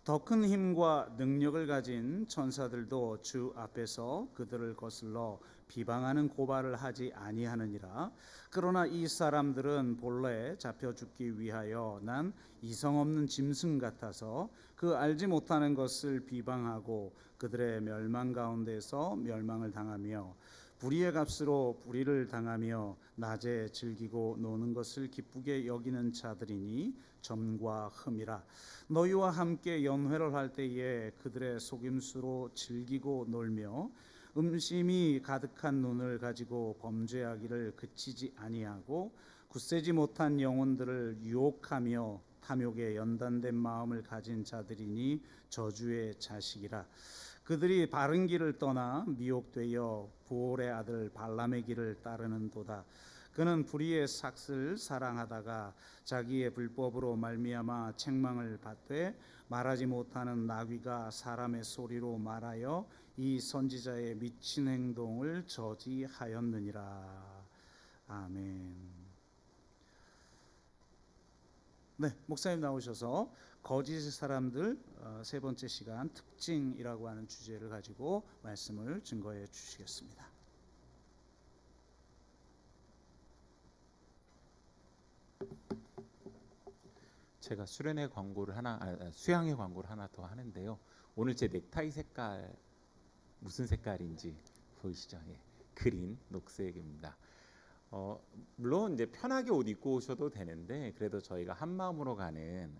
더 큰 힘과 능력을 가진 천사들도 주 앞에서 그들을 거슬러 비방하는 고발을 하지 아니하느니라. 그러나 이 사람들은 본래 잡혀 죽기 위하여 난 이성 없는 짐승 같아서 그 알지 못하는 것을 비방하고 그들의 멸망 가운데서 멸망을 당하며 불의의 값으로 불의를 당하며 낮에 즐기고 노는 것을 기쁘게 여기는 자들이니 점과 흠이라. 너희와 함께 연회를 할 때에 그들의 속임수로 즐기고 놀며 음심이 가득한 눈을 가지고 범죄하기를 그치지 아니하고 굳세지 못한 영혼들을 유혹하며 탐욕에 연단된 마음을 가진 자들이니 저주의 자식이라. 그들이 바른 길을 떠나 미혹되어 부올의 아들 발람의 길을 따르는도다. 그는 불의의 삭을 사랑하다가 자기의 불법으로 말미암아 책망을 받되 말하지 못하는 나귀가 사람의 소리로 말하여 이 선지자의 미친 행동을 저지하였느니라. 아멘. 네, 목사님 나오셔서 거짓 사람들 세 번째 시간 특징이라고 하는 주제를 가지고 말씀을 증거해 주시겠습니다. 제가 수련회 광고를 수양회 광고를 하나 더 하는데요. 오늘 제 넥타이 색깔 무슨 색깔인지 보이시죠? 예, 그린 녹색입니다. 물론 이제 편하게 옷 입고 오셔도 되는데 그래도 저희가 한 마음으로 가는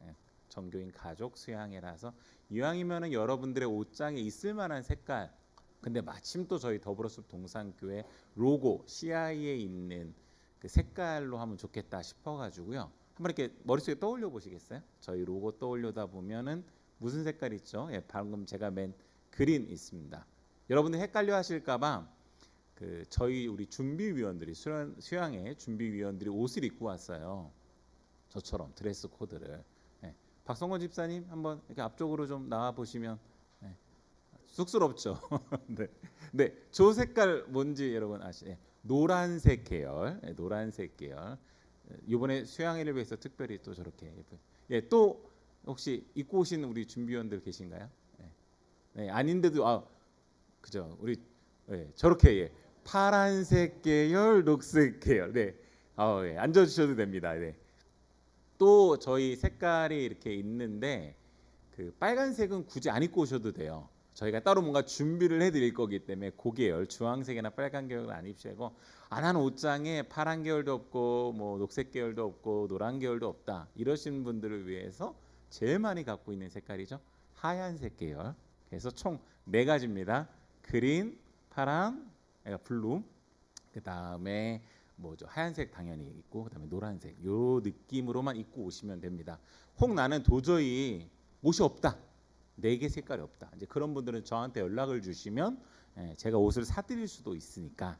전교인 가족 수양회라서 이왕이면은 여러분들의 옷장에 있을 만한 색깔. 근데 마침 또 저희 더불어숲 동산교회 로고 CI에 있는 그 색깔로 하면 좋겠다 싶어가지고요. 한번 이렇게 머릿속에 떠올려 보시겠어요? 저희 로고 떠올려다 보면은 무슨 색깔 있죠? 예, 방금 제가 맨 그린 있습니다. 여러분들 헷갈려 하실까봐 저희 우리 준비위원들이 수양회 준비위원들이 옷을 입고 왔어요. 저처럼 드레스 코드를. 예, 박성건 집사님 한번 이렇게 앞쪽으로 좀 나와 보시면 예, 쑥스럽죠. 네, 네, 저 색깔 뭔지 여러분 아시죠? 예, 노란색 계열, 예, 노란색 계열. 이번에 수양회를 위해서 특별히 또 저렇게 예, 또 혹시 입고 오신 우리 준비위원들 계신가요? 예. 네, 아닌데도 그죠? 우리 예, 저렇게 예, 파란색 계열, 녹색 계열. 네, 예, 앉아주셔도 됩니다. 네. 또 저희 색깔이 이렇게 있는데 그 빨간색은 굳이 안 입고 오셔도 돼요. 저희가 따로 뭔가 준비를 해드릴 거기 때문에 그 계열, 주황색이나 빨간 계열은 안 입으시고 안 한 옷장에 파란 계열도 없고 뭐 녹색 계열도 없고 노란 계열도 없다 이러신 분들을 위해서 제일 많이 갖고 있는 색깔이죠. 하얀색 계열. 그래서 총 4가지입니다. 그린, 파란, 블루. 그 다음에 뭐죠? 하얀색 당연히 있고 그 다음에 노란색. 요 느낌으로만 입고 오시면 됩니다. 혹 나는 도저히 옷이 없다. 4개 색깔이 없다. 이제 그런 분들은 저한테 연락을 주시면 제가 옷을 사드릴 수도 있으니까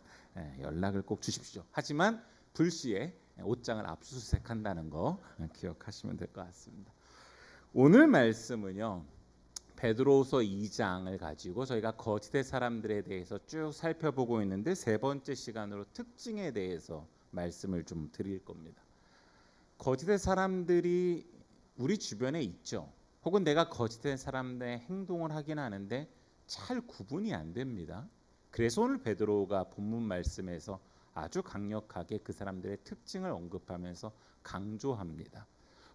연락을 꼭 주십시오. 하지만 불시에 옷장을 압수수색한다는 거 기억하시면 될 것 같습니다. 오늘 말씀은요. 베드로후서 2장을 가지고 저희가 거짓의 사람들에 대해서 쭉 살펴보고 있는데 세 번째 시간으로 특징에 대해서 말씀을 좀 드릴 겁니다. 거짓의 사람들이 우리 주변에 있죠. 혹은 내가 거짓된 사람들의 행동을 하긴 하는데 잘 구분이 안 됩니다. 그래서 오늘 베드로가 본문 말씀에서 아주 강력하게 그 사람들의 특징을 언급하면서 강조합니다.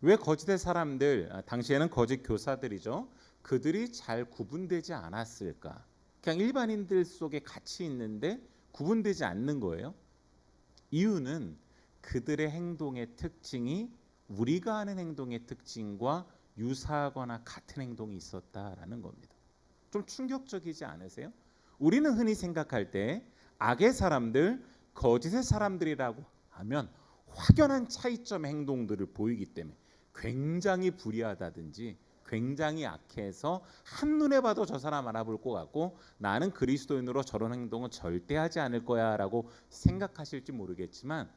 왜 거짓의 사람들, 당시에는 거짓 교사들이죠. 그들이 잘 구분되지 않았을까? 그냥 일반인들 속에 같이 있는데 구분되지 않는 거예요. 이유는 그들의 행동의 특징이 우리가 하는 행동의 특징과 유사하거나 같은 행동이 있었다라는 겁니다. 좀 충격적이지 않으세요? 우리는 흔히 생각할 때 악의 사람들, 거짓의 사람들이라고 하면 확연한 차이점의 행동들을 보이기 때문에 굉장히 불의하다든지 굉장히 악해서 한눈에 봐도 저 사람 알아볼 것 같고 나는 그리스도인으로 저런 행동은 절대 하지 않을 거야 라고 생각하실지 모르겠지만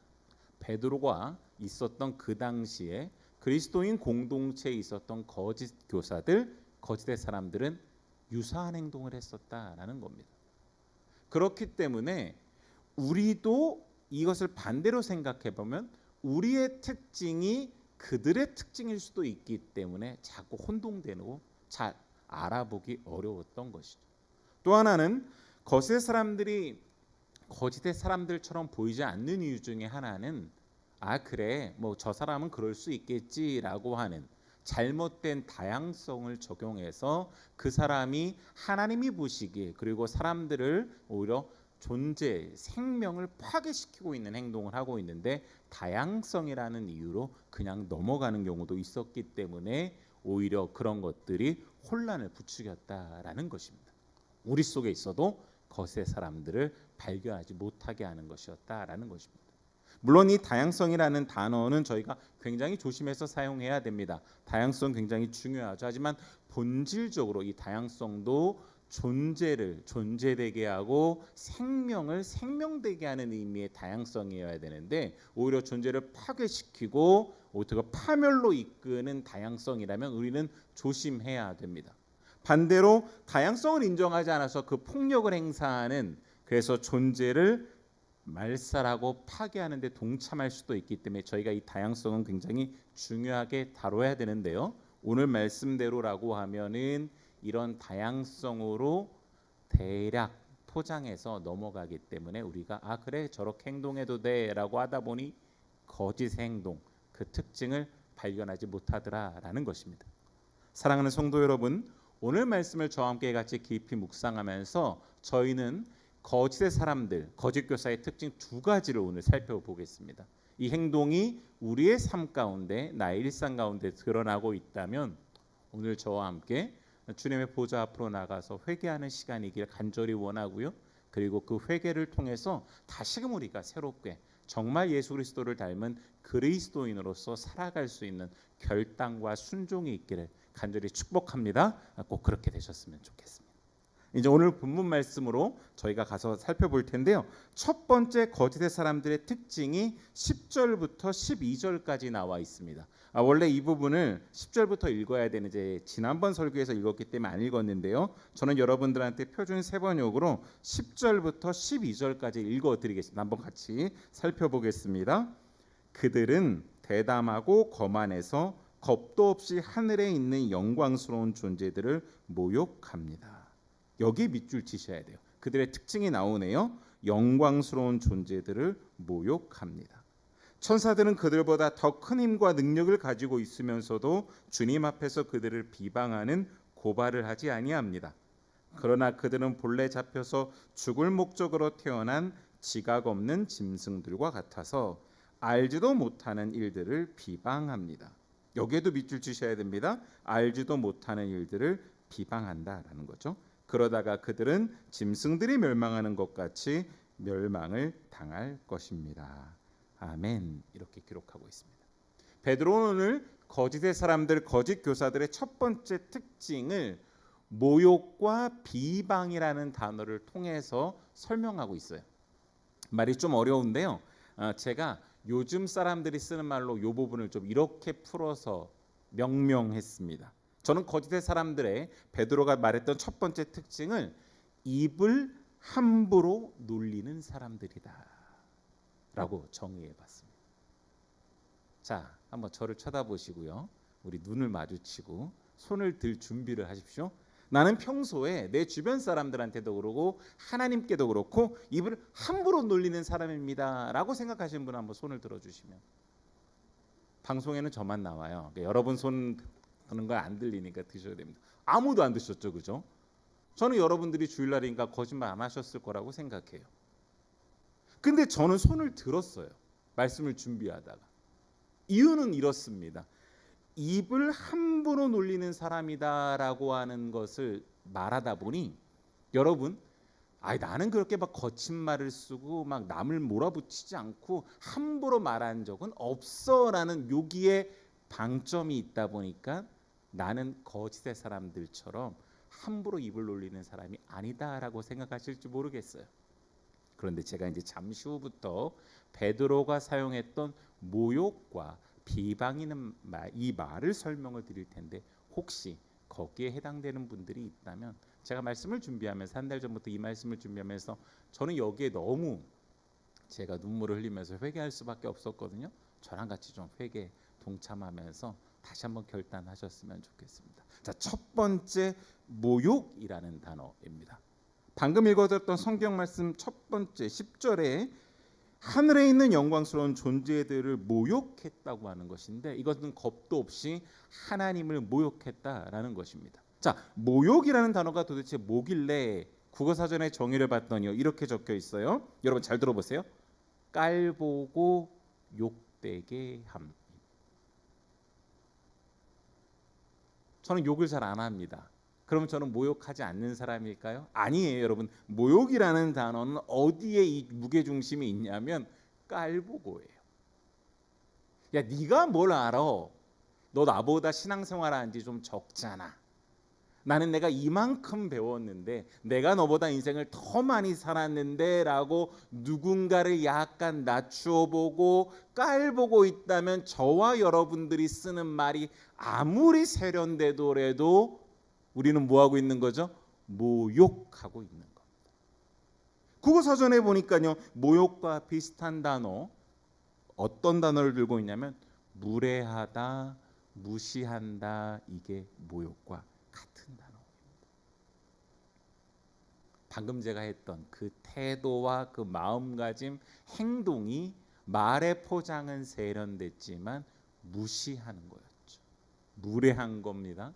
베드로가 있었던 그 당시에 그리스도인 공동체에 있었던 거짓 교사들, 거짓의 사람들은 유사한 행동을 했었다라는 겁니다. 그렇기 때문에 우리도 이것을 반대로 생각해 보면 우리의 특징이 그들의 특징일 수도 있기 때문에 자꾸 혼동되고 잘 알아보기 어려웠던 것이죠. 또 하나는 거짓의 사람들이 거짓의 사람들처럼 보이지 않는 이유 중에 하나는 그래 뭐 저 사람은 그럴 수 있겠지라고 하는 잘못된 다양성을 적용해서 그 사람이 하나님이 보시기에 그리고 사람들을 오히려 존재, 생명을 파괴시키고 있는 행동을 하고 있는데 다양성이라는 이유로 그냥 넘어가는 경우도 있었기 때문에 오히려 그런 것들이 혼란을 부추겼다라는 것입니다. 우리 속에 있어도 거짓의 사람들을 발견하지 못하게 하는 것이었다라는 것입니다. 물론 이 다양성이라는 단어는 저희가 굉장히 조심해서 사용해야 됩니다. 다양성 굉장히 중요하죠. 하지만 본질적으로 이 다양성도 존재를 존재되게 하고 생명을 생명되게 하는 의미의 다양성이어야 되는데 오히려 존재를 파괴시키고 오히려 파멸로 이끄는 다양성이라면 우리는 조심해야 됩니다. 반대로 다양성을 인정하지 않아서 그 폭력을 행사하는 그래서 존재를 말살하고 파괴하는 데 동참할 수도 있기 때문에 저희가 이 다양성은 굉장히 중요하게 다뤄야 되는데요. 오늘 말씀대로라고 하면은 이런 다양성으로 대략 포장해서 넘어가기 때문에 우리가 그래 저렇게 행동해도 돼라고 하다 보니 거짓 행동 그 특징을 발견하지 못하더라라는 것입니다. 사랑하는 성도 여러분, 오늘 말씀을 저와 함께 같이 깊이 묵상하면서 저희는 거짓의 사람들, 거짓 교사의 특징 두 가지를 오늘 살펴보겠습니다. 이 행동이 우리의 삶 가운데, 나의 일상 가운데 드러나고 있다면 오늘 저와 함께 주님의 보좌 앞으로 나가서 회개하는 시간이길 간절히 원하고요. 그리고 그 회개를 통해서 다시금 우리가 새롭게 정말 예수 그리스도를 닮은 그리스도인으로서 살아갈 수 있는 결단과 순종이 있기를 간절히 축복합니다. 꼭 그렇게 되셨으면 좋겠습니다. 이제 오늘 본문 말씀으로 저희가 가서 살펴볼 텐데요. 첫 번째 거짓의 사람들의 특징이 10절부터 12절까지 나와 있습니다. 원래 이 부분을 10절부터 읽어야 되는데 지난번 설교에서 읽었기 때문에 안 읽었는데요. 저는 여러분들한테 표준 세번역으로 10절부터 12절까지 읽어드리겠습니다. 한번 같이 살펴보겠습니다. 그들은 대담하고 거만해서 겁도 없이 하늘에 있는 영광스러운 존재들을 모욕합니다. 여기 밑줄 치셔야 돼요. 그들의 특징이 나오네요. 영광스러운 존재들을 모욕합니다. 천사들은 그들보다 더 큰 힘과 능력을 가지고 있으면서도 주님 앞에서 그들을 비방하는 고발을 하지 아니합니다. 그러나 그들은 본래 잡혀서 죽을 목적으로 태어난 지각 없는 짐승들과 같아서 알지도 못하는 일들을 비방합니다. 여기에도 밑줄 치셔야 됩니다. 알지도 못하는 일들을 비방한다라는 거죠. 그러다가 그들은 짐승들이 멸망하는 것 같이 멸망을 당할 것입니다. 아멘. 이렇게 기록하고 있습니다. 베드로는 오늘 거짓의 사람들, 거짓 교사들의 첫 번째 특징을 모욕과 비방이라는 단어를 통해서 설명하고 있어요. 말이 좀 어려운데요. 제가 요즘 사람들이 쓰는 말로 이 부분을 좀 이렇게 풀어서 명명했습니다. 저는 거짓의 사람들의 베드로가 말했던 첫 번째 특징을 입을 함부로 놀리는 사람들이다 라고 정의해봤습니다. 자, 한번 저를 쳐다보시고요. 우리 눈을 마주치고 손을 들 준비를 하십시오. 나는 평소에 내 주변 사람들한테도 그러고 하나님께도 그렇고 입을 함부로 놀리는 사람입니다 라고 생각하시는 분 한번 손을 들어주시면. 방송에는 저만 나와요. 그러니까 여러분 손 하는 거 안 들리니까 드셔야 됩니다. 아무도 안 드셨죠, 그죠? 저는 여러분들이 주일날이니까 거짓말 안 하셨을 거라고 생각해요. 근데 저는 손을 들었어요. 말씀을 준비하다가. 이유는 이렇습니다. 입을 함부로 놀리는 사람이다라고 하는 것을 말하다 보니 여러분, 나는 그렇게 막 거친 말을 쓰고 막 남을 몰아붙이지 않고 함부로 말한 적은 없어라는 여기에 방점이 있다 보니까 나는 거짓의 사람들처럼 함부로 입을 놀리는 사람이 아니다라고 생각하실지 모르겠어요. 그런데 제가 이제 잠시 후부터 베드로가 사용했던 모욕과 비방이는 이 말을 설명을 드릴 텐데 혹시 거기에 해당되는 분들이 있다면 제가 말씀을 준비하면서 한 달 전부터 이 말씀을 준비하면서 저는 여기에 너무 제가 눈물을 흘리면서 회개할 수밖에 없었거든요. 저랑 같이 좀 회개 동참하면서 다시 한번 결단하셨으면 좋겠습니다. 자, 첫 번째 모욕이라는 단어입니다. 방금 읽어드렸던 성경 말씀 첫 번째 10절에 하늘에 있는 영광스러운 존재들을 모욕했다고 하는 것인데, 이것은 겁도 없이 하나님을 모욕했다라는 것입니다. 자, 모욕이라는 단어가 도대체 뭐길래 국어사전의 정의를 봤더니요, 이렇게 적혀 있어요. 여러분 잘 들어보세요. 깔보고 욕되게 함. 저는 욕을 잘 안 합니다. 그러면 저는 모욕하지 않는 사람일까요? 아니에요, 여러분. 모욕이라는 단어는 어디에 이 무게중심이 있냐면 깔보고예요. 야, 네가 뭘 알아? 너 나보다 신앙생활한 지 좀 적잖아. 나는 내가 이만큼 배웠는데, 내가 너보다 인생을 더 많이 살았는데 라고 누군가를 약간 낮추어보고 깔보고 있다면, 저와 여러분들이 쓰는 말이 아무리 세련되더라도 우리는 뭐하고 있는 거죠? 모욕하고 있는 겁니다. 국어사전에 보니까요, 모욕과 비슷한 단어, 어떤 단어를 들고 있냐면 무례하다, 무시한다, 이게 모욕과 같은 단어입니다. 방금 제가 했던 그 태도와 그 마음가짐, 행동이 말의 포장은 세련됐지만 무시하는 거였죠. 무례한 겁니다.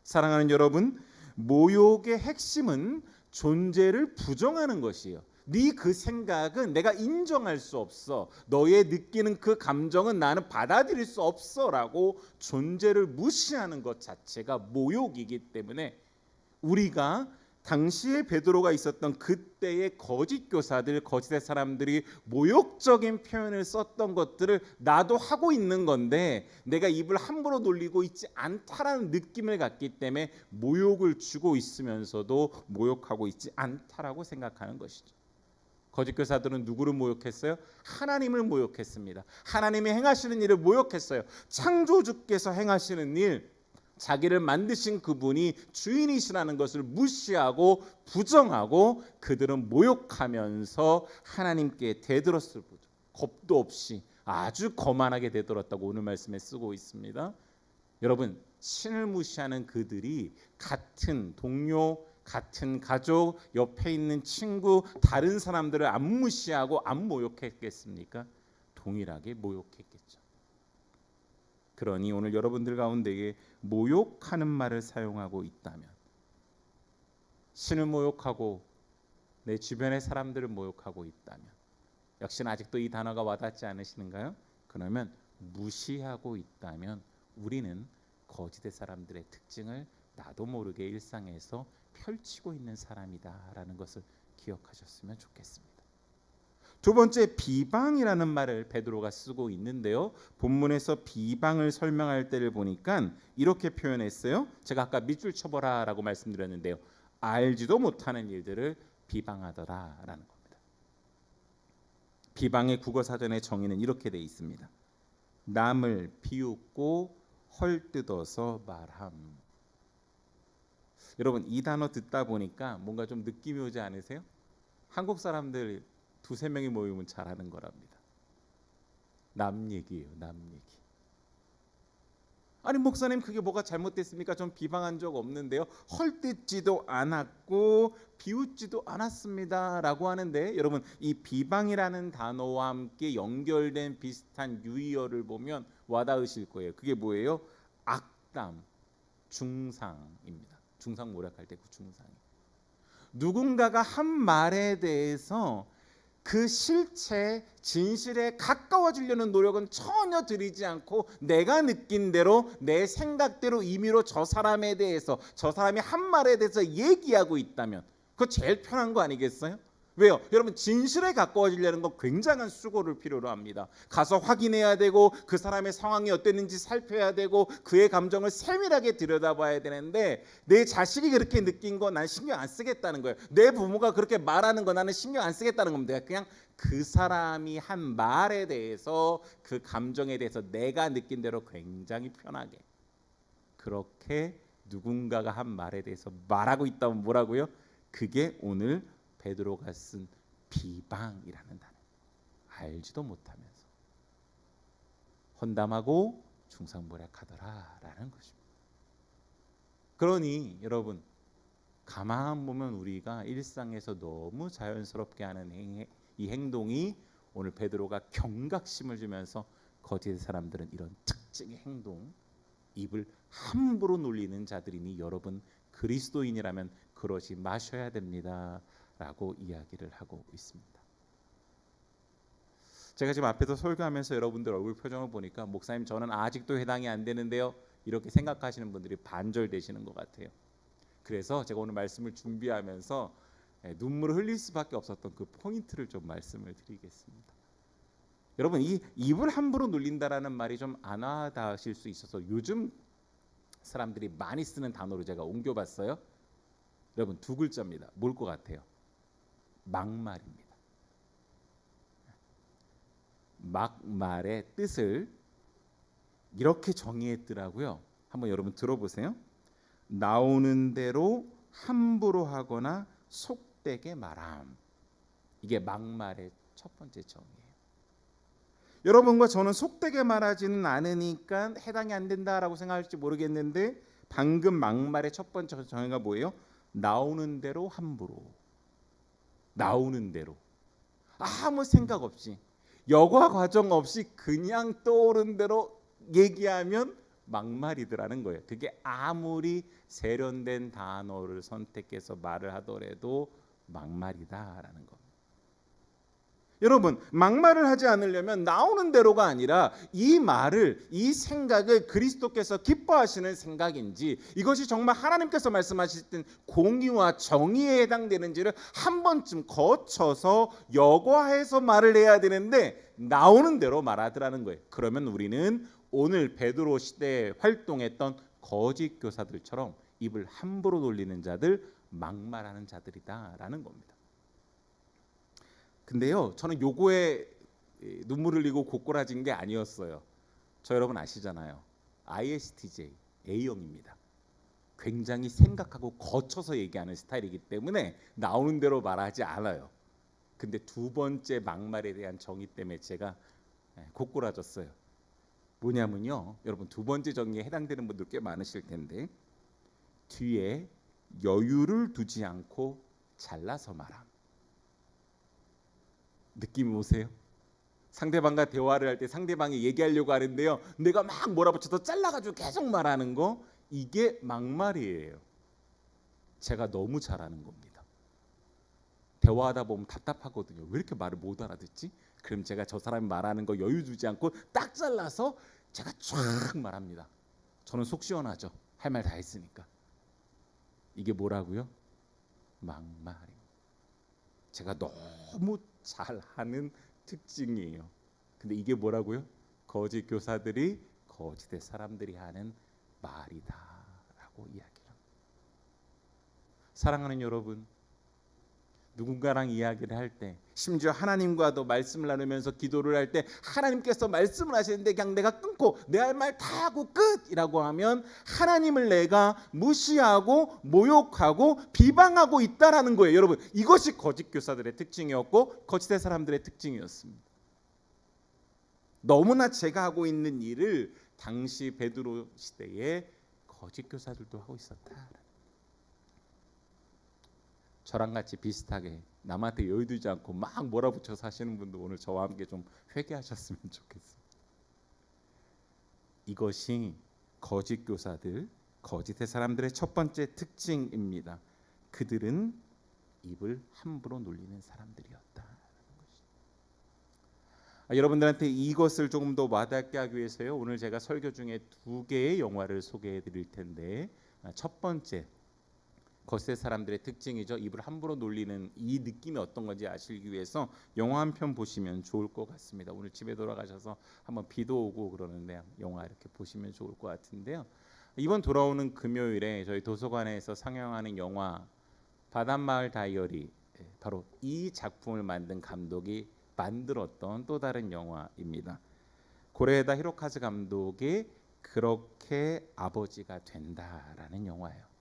사랑하는 여러분, 모욕의 핵심은 존재를 부정하는 것이에요. 네 그 생각은 내가 인정할 수 없어. 너의 느끼는 그 감정은 나는 받아들일 수 없어 라고 존재를 무시하는 것 자체가 모욕이기 때문에, 우리가 당시에 베드로가 있었던 그때의 거짓 교사들, 거짓의 사람들이 모욕적인 표현을 썼던 것들을 나도 하고 있는 건데 내가 입을 함부로 놀리고 있지 않다라는 느낌을 갖기 때문에 모욕을 주고 있으면서도 모욕하고 있지 않다라고 생각하는 것이죠. 거짓 교사들은 누구를 모욕했어요? 하나님을 모욕했습니다. 하나님이 행하시는 일을 모욕했어요. 창조주께서 행하시는 일, 자기를 만드신 그분이 주인이시라는 것을 무시하고 부정하고 그들은 모욕하면서 하나님께 대들었을 뿐, 겁도 없이 아주 거만하게 대들었다고 오늘 말씀에 쓰고 있습니다. 여러분, 신을 무시하는 그들이 같은 동료, 같은 가족, 옆에 있는 친구, 다른 사람들을 안 무시하고 안 모욕했겠습니까? 동일하게 모욕했겠죠. 그러니 오늘 여러분들 가운데에 모욕하는 말을 사용하고 있다면, 신을 모욕하고 내 주변의 사람들을 모욕하고 있다면, 역시나 아직도 이 단어가 와닿지 않으시는가요? 그러면 무시하고 있다면 우리는 거짓의 사람들의 특징을 나도 모르게 일상에서 펼치고 있는 사람이다라는 것을 기억하셨으면 좋겠습니다. 두 번째, 비방이라는 말을 베드로가 쓰고 있는데요, 본문에서 비방을 설명할 때를 보니까 이렇게 표현했어요. 제가 아까 밑줄 쳐보라라고 말씀드렸는데요, 알지도 못하는 일들을 비방하더라라는 겁니다. 비방의 국어사전의 정의는 이렇게 돼 있습니다. 남을 비웃고 헐뜯어서 말함. 여러분, 이 단어 듣다 보니까 뭔가 좀 느낌이 오지 않으세요? 한국 사람들 두세 명이 모이면 잘하는 거랍니다. 남 얘기예요, 남 얘기. 아니 목사님, 그게 뭐가 잘못됐습니까? 전 비방한 적 없는데요, 헐뜯지도 않았고 비웃지도 않았습니다 라고 하는데, 여러분, 이 비방이라는 단어와 함께 연결된 비슷한 유의어를 보면 와닿으실 거예요. 그게 뭐예요? 악담, 중상입니다. 중상 모략할 때 그 중상이, 누군가가 한 말에 대해서 그 실체, 진실에 가까워지려는 노력은 전혀 들이지 않고 내가 느낀 대로, 내 생각대로 임의로 저 사람에 대해서, 저 사람이 한 말에 대해서 얘기하고 있다면 그거 제일 편한 거 아니겠어요? 왜요? 여러분, 진실에 가까워지려는 건 굉장한 수고를 필요로 합니다. 가서 확인해야 되고, 그 사람의 상황이 어땠는지 살펴야 되고, 그의 감정을 세밀하게 들여다봐야 되는데, 내 자식이 그렇게 느낀 거 난 신경 안 쓰겠다는 거예요. 내 부모가 그렇게 말하는 거 나는 신경 안 쓰겠다는 겁니다. 그냥 그 사람이 한 말에 대해서, 그 감정에 대해서 내가 느낀 대로 굉장히 편하게, 그렇게 누군가가 한 말에 대해서 말하고 있다면 뭐라고요? 그게 오늘 베드로가 쓴 비방이라는 단어. 알지도 못하면서, 헌담하고 중상모략하더라라는 것입니다. 그러니 여러분 가만 보면 우리가 일상에서 너무 자연스럽게 하는 이 행동이 오늘 베드로가 경각심을 주면서 거짓 사람들은 이런 특징의 행동, 입을 함부로 놀리는 자들이니 여러분 그리스도인이라면 그러지 마셔야 됩니다라고 이야기를 하고 있습니다. 제가 지금 앞에서 설교하면서 여러분들 얼굴 표정을 보니까 목사님 저는 아직도 해당이 안 되는데요 이렇게 생각하시는 분들이 반절되시는 것 같아요. 그래서 제가 오늘 말씀을 준비하면서 눈물을 흘릴 수밖에 없었던 그 포인트를 좀 말씀을 드리겠습니다. 여러분 이 입을 함부로 놀린다라는 말이 좀 안 와닿으실 수 있어서 요즘 사람들이 많이 쓰는 단어로 제가 옮겨봤어요. 여러분 두 글자입니다. 뭘 것 같아요? 막말입니다. 막말의 뜻을 이렇게 정의했더라고요. 한번 여러분 들어보세요. 나오는 대로 함부로 하거나 속되게 말함. 이게 막말의 첫 번째 정의예요. 여러분과 저는 속되게 말하지는 않으니까 해당이 안 된다라고 생각할지 모르겠는데 방금 막말의 첫 번째 정의가 뭐예요? 나오는 대로 함부로. 나오는 대로. 아무 생각 없이 여과 과정 없이 그냥 떠오른 대로 얘기하면 막말이더라는 거예요. 그게 아무리 세련된 단어를 선택해서 말을 하더라도 막말이다라는 겁니다. 여러분 막말을 하지 않으려면 나오는 대로가 아니라 이 말을 이 생각을 그리스도께서 기뻐하시는 생각인지 이것이 정말 하나님께서 말씀하실 땐 공의와 정의에 해당되는지를 한 번쯤 거쳐서 여과해서 말을 해야 되는데 나오는 대로 말하더라는 거예요. 그러면 우리는 오늘 베드로 시대에 활동했던 거짓 교사들처럼 입을 함부로 돌리는 자들, 막말하는 자들이다라는 겁니다. 근데요, 저는 요거에 눈물 흘리고 고꾸라진 게 아니었어요. 저 여러분 아시잖아요. ISTJ A형입니다. 굉장히 생각하고 거쳐서 얘기하는 스타일이기 때문에 나오는 대로 말하지 않아요. 근데 두 번째 막말에 대한 정의 때문에 제가 고꾸라졌어요. 뭐냐면요, 여러분 두 번째 정의에 해당되는 분들 꽤 많으실 텐데 뒤에 여유를 두지 않고 잘라서 말함. 느낌이 오세요? 상대방과 대화를 할 때 상대방이 얘기하려고 하는데요 내가 막 몰아붙여서 잘라가지고 계속 말하는 거 이게 막말이에요. 제가 너무 잘하는 겁니다. 대화하다 보면 답답하거든요. 왜 이렇게 말을 못 알아듣지? 그럼 제가 저 사람이 말하는 거 여유 두지 않고 딱 잘라서 제가 쫙 말합니다. 저는 속 시원하죠. 할 말 다 했으니까. 이게 뭐라고요? 막말입니다. 제가 너무 잘하는 특징이에요. 근데 이게 뭐라고요? 거짓 교사들이 거짓의 사람들이 하는 말이다라고 이야기를 합니다. 사랑하는 여러분, 누군가랑 이야기를 할 때 심지어 하나님과도 말씀을 나누면서 기도를 할 때 하나님께서 말씀을 하시는데 그냥 내가 끊고 내 할 말 다 하고 끝이라고 하면 하나님을 내가 무시하고 모욕하고 비방하고 있다라는 거예요. 여러분 이것이 거짓 교사들의 특징이었고 거짓의 사람들의 특징이었습니다. 너무나 제가 하고 있는 일을 당시 베드로 시대에 거짓 교사들도 하고 있었다. 저랑 같이 비슷하게 남한테 여유 두지 않고 막 몰아붙여서 하시는 분도 오늘 저와 함께 좀 회개하셨으면 좋겠어요. 이것이 거짓 교사들, 거짓의 사람들의 첫 번째 특징입니다. 그들은 입을 함부로 놀리는 사람들이었다. 여러분들한테 이것을 조금 더 와닿게 하기 위해서요. 오늘 제가 설교 중에 두 개의 영화를 소개해 드릴 텐데 첫 번째 거짓의 사람들의 특징이죠. 입을 함부로 놀리는 이 느낌이 어떤 건지 아시기 위해서 영화 한 편 보시면 좋을 것 같습니다. 오늘 집에 돌아가셔서 한번 비도 오고 그러는데 영화 이렇게 보시면 좋을 것 같은데요. 이번 돌아오는 금요일에 저희 도서관에서 상영하는 영화 바닷마을 다이어리, 바로 이 작품을 만든 감독이 만들었던 또 다른 영화입니다. 고레에다 히로카즈 감독의 그렇게 아버지가 된다라는 영화예요.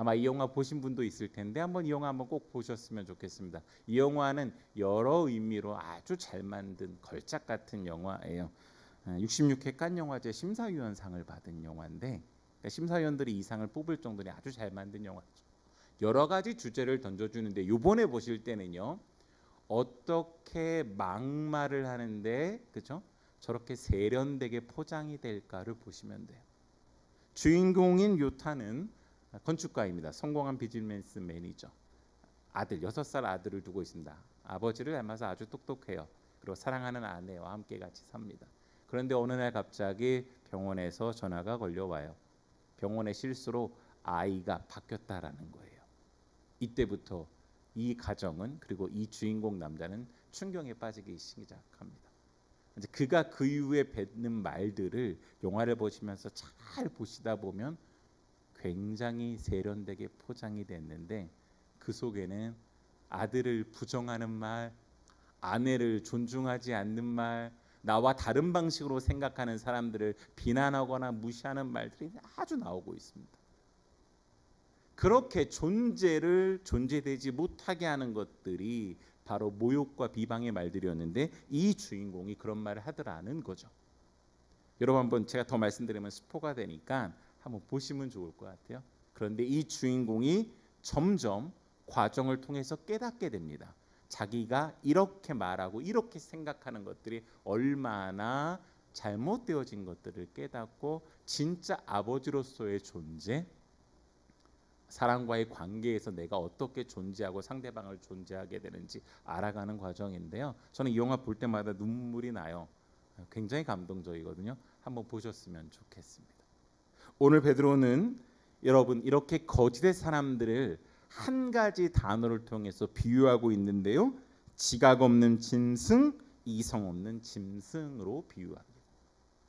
아마 이 영화 보신 분도 있을 텐데 한번 이 영화 한번 꼭 보셨으면 좋겠습니다. 이 영화는 여러 의미로 아주 잘 만든 걸작 같은 영화예요. 66회 칸 영화제 심사위원상을 받은 영화인데 그러니까 심사위원들이 이 상을 뽑을 정도로 아주 잘 만든 영화죠. 여러 가지 주제를 던져주는데 이번에 보실 때는요. 어떻게 막말을 하는데 그죠? 저렇게 세련되게 포장이 될까를 보시면 돼요. 주인공인 요타는 건축가입니다. 성공한 비즈니스 매니저. 아들 6살 아들을 두고 있습니다. 아버지를 닮아서 아주 똑똑해요. 그리고 사랑하는 아내와 함께 같이 삽니다. 그런데 어느 날 갑자기 병원에서 전화가 걸려와요. 병원의 실수로 아이가 바뀌었다라는 거예요. 이때부터 이 가정은 그리고 이 주인공 남자는 충격에 빠지기 시작합니다. 이제 그가 그 이후에 뱉는 말들을 영화를 보시면서 잘 보시다 보면 굉장히 세련되게 포장이 됐는데 그 속에는 아들을 부정하는 말, 아내를 존중하지 않는 말, 나와 다른 방식으로 생각하는 사람들을 비난하거나 무시하는 말들이 아주 나오고 있습니다. 그렇게 존재되지 못하게 하는 것들이 바로 모욕과 비방의 말들이었는데 이 주인공이 그런 말을 하더라는 거죠. 여러분 한번 제가 더 말씀드리면 스포가 되니까 한번 보시면 좋을 것 같아요. 그런데 이 주인공이 점점 과정을 통해서 깨닫게 됩니다. 자기가 이렇게 말하고 이렇게 생각하는 것들이 얼마나 잘못되어진 것들을 깨닫고 진짜 아버지로서의 존재, 사람과의 관계에서 내가 어떻게 존재하고 상대방을 존재하게 되는지 알아가는 과정인데요. 저는 이 영화 볼 때마다 눈물이 나요. 굉장히 감동적이거든요. 한번 보셨으면 좋겠습니다. 오늘 베드로는 여러분 이렇게 거짓의 사람들을 한 가지 단어를 통해서 비유하고 있는데요. 지각 없는 짐승, 이성 없는 짐승으로 비유합니다.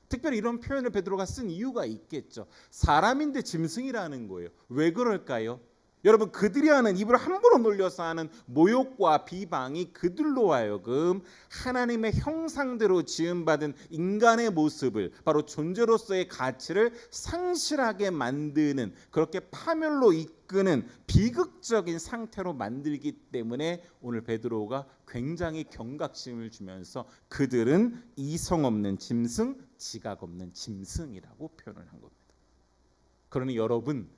특별히 이런 표현을 베드로가 쓴 이유가 있겠죠. 사람인데 짐승이라는 거예요. 왜 그럴까요? 여러분 그들이 하는 입을 함부로 놀려서 하는 모욕과 비방이 그들로 하여금 하나님의 형상대로 지음받은 인간의 모습을 바로 존재로서의 가치를 상실하게 만드는 그렇게 파멸로 이끄는 비극적인 상태로 만들기 때문에 오늘 베드로가 굉장히 경각심을 주면서 그들은 이성 없는 짐승, 지각 없는 짐승이라고 표현을 한 겁니다. 그러니 여러분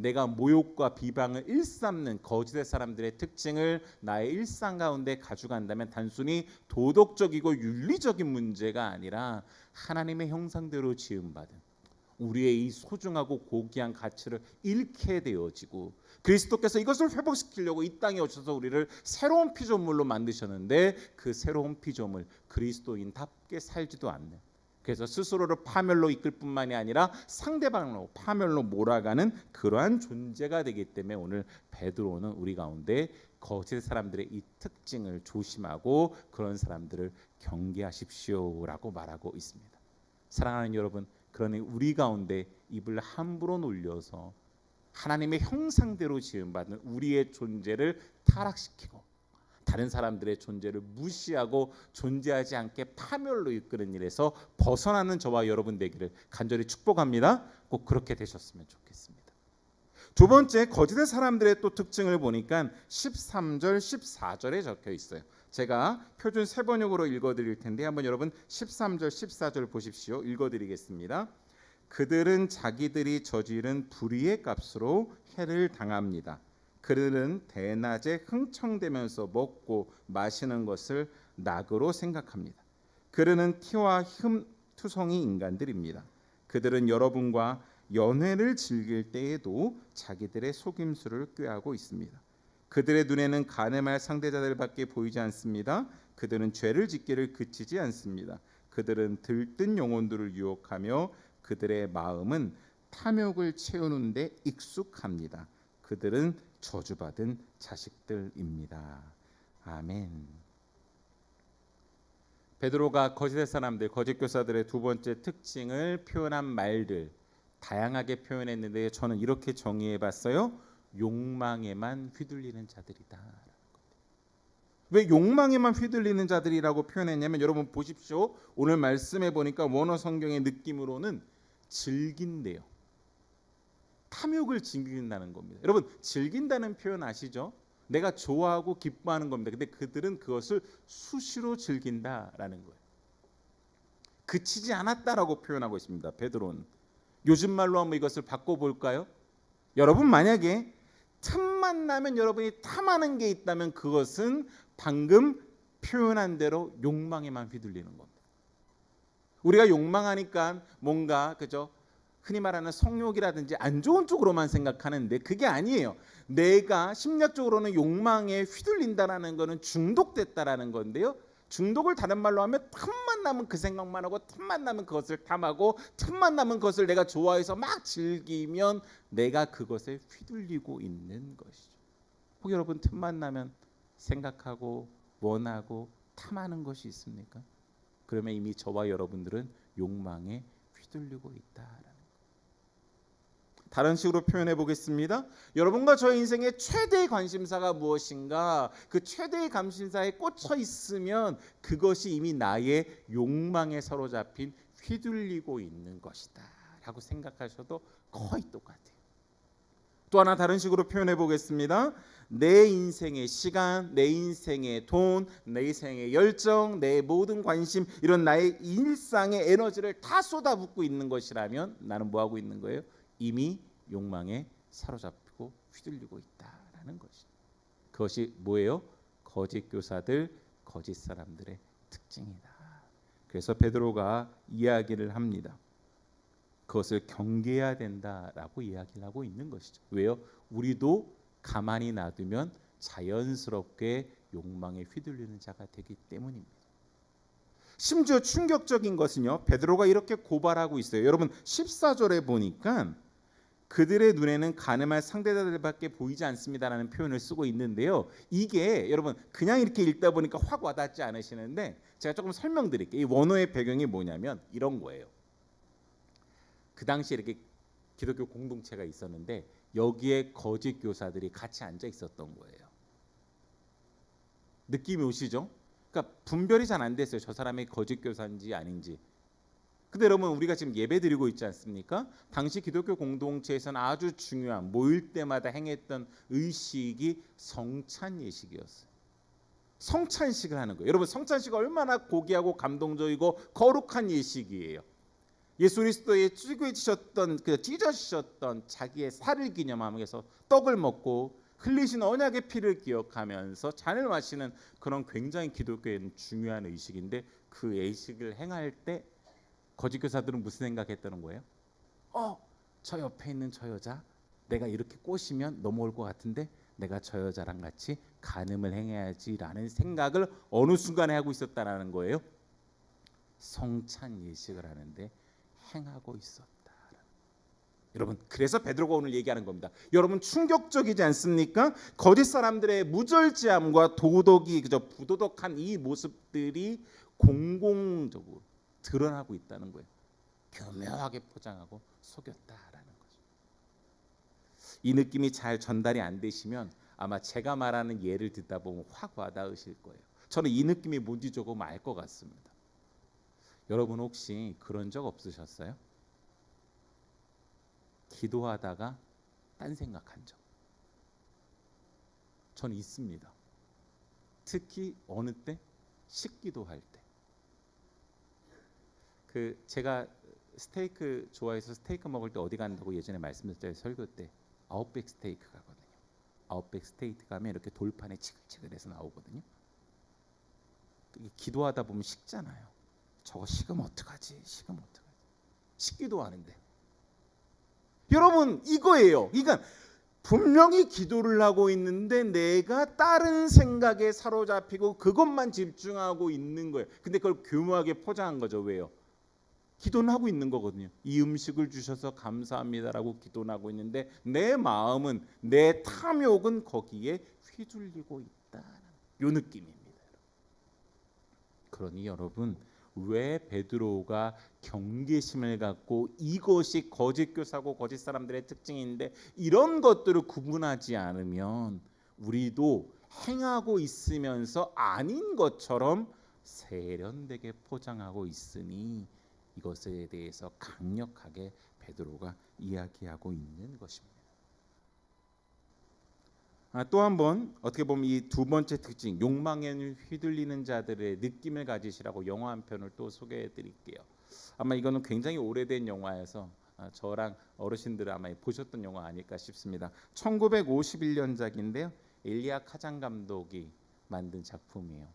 내가 모욕과 비방을 일삼는 거짓의 사람들의 특징을 나의 일상 가운데 가져간다면 단순히 도덕적이고 윤리적인 문제가 아니라 하나님의 형상대로 지음받은 우리의 이 소중하고 고귀한 가치를 잃게 되어지고 그리스도께서 이것을 회복시키려고 이 땅에 오셔서 우리를 새로운 피조물로 만드셨는데 그 새로운 피조물 그리스도인답게 살지도 않는 그래서 스스로를 파멸로 이끌 뿐만이 아니라 상대방으로 파멸로 몰아가는 그러한 존재가 되기 때문에 오늘 베드로는 우리 가운데 거짓 사람들의 이 특징을 조심하고 그런 사람들을 경계하십시오라고 말하고 있습니다. 사랑하는 여러분, 그러니 우리 가운데 입을 함부로 놀려서 하나님의 형상대로 지음받은 우리의 존재를 타락시키고 다른 사람들의 존재를 무시하고 존재하지 않게 파멸로 이끄는 일에서 벗어나는 저와 여러분 되기를 간절히 축복합니다. 꼭 그렇게 되셨으면 좋겠습니다. 두 번째 거짓의 사람들의 또 특징을 보니까 13절 14절에 적혀 있어요. 제가 표준 세번역으로 읽어드릴 텐데 한번 여러분 13절 14절 보십시오. 읽어드리겠습니다. 그들은 자기들이 저지른 불의의 값으로 해를 당합니다. 그들은 대낮에 흥청대면서 먹고 마시는 것을 낙으로 생각합니다. 그들은 티와 흠투성이 인간들입니다. 그들은 여러분과 연회를 즐길 때에도 자기들의 속임수를 꾀하고 있습니다. 그들의 눈에는 가늠할 상대자들밖에 보이지 않습니다. 그들은 죄를 짓기를 그치지 않습니다. 그들은 들뜬 영혼들을 유혹하며 그들의 마음은 탐욕을 채우는 데 익숙합니다. 그들은 저주받은 자식들입니다. 아멘. 베드로가 거짓의 사람들, 거짓 교사들의 두 번째 특징을 표현한 말들 다양하게 표현했는데 저는 이렇게 정의해봤어요. 욕망에만 휘둘리는 자들이다. 왜 욕망에만 휘둘리는 자들이라고 표현했냐면 여러분 보십시오. 오늘 말씀해 보니까 원어 성경의 느낌으로는 즐긴대요. 탐욕을 즐긴다는 겁니다. 여러분 즐긴다는 표현 아시죠? 내가 좋아하고 기뻐하는 겁니다. 근데 그들은 그것을 수시로 즐긴다라는 거예요. 그치지 않았다라고 표현하고 있습니다. 베드로는. 요즘 말로 한번 이것을 바꿔볼까요? 여러분 만약에 틈만 나면 여러분이 탐하는 게 있다면 그것은 방금 표현한 대로 욕망에만 휘둘리는 겁니다. 우리가 욕망하니까 뭔가 그죠? 흔히 말하는 성욕이라든지 안 좋은 쪽으로만 생각하는데 그게 아니에요. 내가 심리학적으로는 욕망에 휘둘린다라는 것은 중독됐다라는 건데요. 중독을 다른 말로 하면 틈만 나면 그 생각만 하고 틈만 나면 그것을 탐하고 틈만 나면 그것을 내가 좋아해서 막 즐기면 내가 그것에 휘둘리고 있는 것이죠. 혹 여러분 틈만 나면 생각하고 원하고 탐하는 것이 있습니까? 그러면 이미 저와 여러분들은 욕망에 휘둘리고 있다라는 것. 다른 식으로 표현해 보겠습니다. 여러분과 저의 인생의 최대의 관심사가 무엇인가? 그 최대의 관심사에 꽂혀 있으면 그것이 이미 나의 욕망에 사로잡힌 휘둘리고 있는 것이다 라고 생각하셔도 거의 똑같아요. 또 하나 다른 식으로 표현해 보겠습니다. 내 인생의 시간, 내 인생의 돈, 내 인생의 열정, 내 모든 관심, 이런 나의 일상의 에너지를 다 쏟아붓고 있는 것이라면 나는 뭐하고 있는 거예요? 이미 욕망에 사로잡히고 휘둘리고 있다라는 것이. 그것이 뭐예요? 거짓 교사들, 거짓 사람들의 특징이다. 그래서 베드로가 이야기를 합니다. 그것을 경계해야 된다라고 이야기를 하고 있는 것이죠. 왜요? 우리도 가만히 놔두면 자연스럽게 욕망에 휘둘리는 자가 되기 때문입니다. 심지어 충격적인 것은요. 베드로가 이렇게 고발하고 있어요. 여러분 14절에 보니까 그들의 눈에는 가늠할 상대자들밖에 보이지 않습니다라는 표현을 쓰고 있는데요. 이게 여러분 그냥 이렇게 읽다 보니까 확 와닿지 않으시는데 제가 조금 설명드릴게요. 이 원어의 배경이 뭐냐면 이런 거예요. 그 당시에 이렇게 기독교 공동체가 있었는데 여기에 거짓 교사들이 같이 앉아 있었던 거예요. 느낌이 오시죠? 그러니까 분별이 잘 안 됐어요. 저 사람이 거짓 교사인지 아닌지. 근데 여러분 우리가 지금 예배 드리고 있지 않습니까? 당시 기독교 공동체에서는 아주 중요한 모일 때마다 행했던 의식이 성찬 예식이었어요. 성찬식을 하는 거예요. 여러분 성찬식이 얼마나 고귀하고 감동적이고 거룩한 예식이에요. 예수 그리스도의 찢어지셨던 자기의 살을 기념하면서 떡을 먹고 흘리신 언약의 피를 기억하면서 잔을 마시는 그런 굉장히 기독교에는 중요한 의식인데 그 의식을 행할 때 거짓 교사들은 무슨 생각했다는 거예요? 저 옆에 있는 저 여자 내가 이렇게 꼬시면 넘어올 것 같은데 내가 저 여자랑 같이 간음을 행해야지라는 생각을 어느 순간에 하고 있었다라는 거예요. 성찬 예식을 하는데 행하고 있었다. 여러분 그래서 베드로가 오늘 얘기하는 겁니다. 여러분 충격적이지 않습니까? 거짓 사람들의 무절제함과 도덕이 그저 부도덕한 이 모습들이 공공적으로 드러나고 있다는 거예요. 교묘하게 포장하고 속였다라는 거죠. 이 느낌이 잘 전달이 안 되시면 아마 제가 말하는 예를 듣다 보면 확 와닿으실 거예요. 저는 이 느낌이 뭔지 조금 알 것 같습니다. 여러분 혹시 그런 적 없으셨어요? 기도하다가 딴 생각한 적. 전 있습니다. 특히 어느 때? 식기도할 때. 제가 스테이크 좋아해서 스테이크 먹을 때 어디 간다고 예전에 말씀드렸잖아요. 설교 때 아웃백 스테이크 가거든요. 아웃백 스테이크 가면 이렇게 돌판에 치글치글해서 나오거든요. 기도하다 보면 식잖아요. 저거 식으면 어떡하지? 식으면 어떡하지? 식기도 하는데 여러분 이거예요. 그러니까 분명히 기도를 하고 있는데 내가 다른 생각에 사로잡히고 그것만 집중하고 있는 거예요. 근데 그걸 교묘하게 포장한 거죠. 왜요? 기도는 하고 있는 거거든요. 이 음식을 주셔서 감사합니다라고 기도는 하고 있는데 내 마음은 내 탐욕은 거기에 휘둘리고 있다는 요 느낌입니다. 그러니 여러분 왜 베드로가 경계심을 갖고 이것이 거짓 교사고 거짓 사람들의 특징인데 이런 것들을 구분하지 않으면 우리도 행하고 있으면서 아닌 것처럼 세련되게 포장하고 있으니 이것에 대해서 강력하게 베드로가 이야기하고 있는 것입니다. 또 한 번 어떻게 보면 이 두 번째 특징 욕망에 휘둘리는 자들의 느낌을 가지시라고 영화 한 편을 또 소개해 드릴게요. 아마 이거는 굉장히 오래된 영화여서 저랑 어르신들 아마 보셨던 영화 아닐까 싶습니다. 1951년작인데요. 엘리야 카잔 감독이 만든 작품이에요.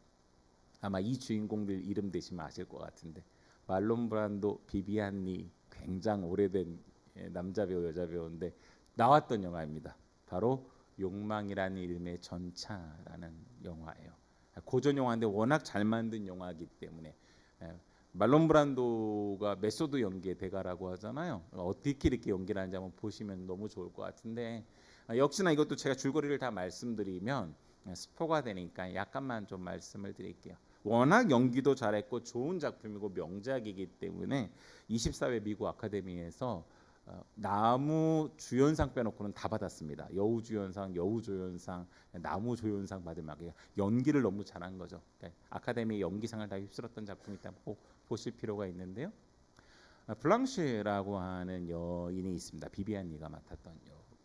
아마 이 주인공들 이름 되시면 아실 것 같은데 말론 브란도, 비비안 리, 굉장히 오래된 남자 배우 여자 배우인데 나왔던 영화입니다. 바로 욕망이라는 이름의 전차라는 영화예요. 고전 영화인데 워낙 잘 만든 영화이기 때문에 말론 브란도가 메소드 연기의 대가라고 하잖아요. 어떻게 이렇게 연기를 하는지 한번 보시면 너무 좋을 것 같은데 역시나 이것도 제가 줄거리를 다 말씀드리면 스포가 되니까 약간만 좀 말씀을 드릴게요. 워낙 연기도 잘했고 좋은 작품이고 명작이기 때문에 24회 미국 아카데미에서 나무 주연상 빼놓고는 다 받았습니다. 여우주연상, 여우조연상, 나무조연상 받은 막 연기를 너무 잘한 거죠. 그러니까 아카데미 연기상을 다 휩쓸었던 작품이 있다면 꼭 보실 필요가 있는데요. 블랑시라고 하는 여인이 있습니다. 비비안 리가 맡았던